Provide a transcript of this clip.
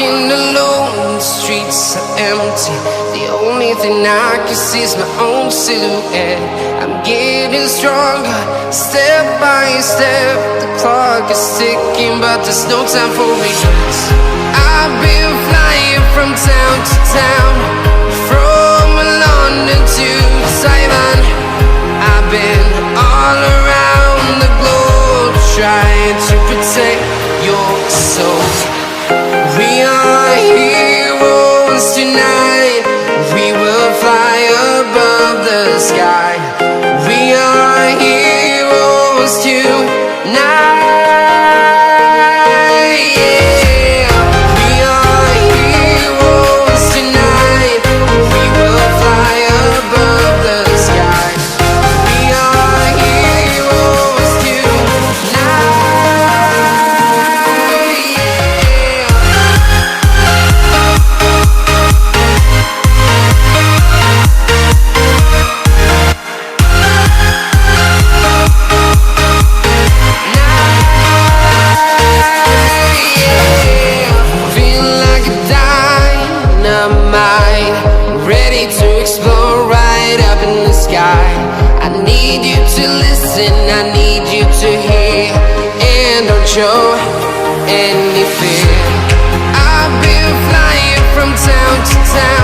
walking alone, the streets are empty. The only thing I can see is my own silhouette. I'm getting stronger, step by step. The clock is ticking, but there's no time for regrets. I've been flying from town to town, from London to Taiwan. I've been all around the globe, trying to protect your soul. We are heroes tonight. We will fly above the sky. We are heroes tonight. Yeah. We are heroes tonight. We will fly above the sky. We are heroes tonight. Ready to explore right up in the sky. I need you to listen, I need you to hear, and don't show any fear. I've been flying from town to town,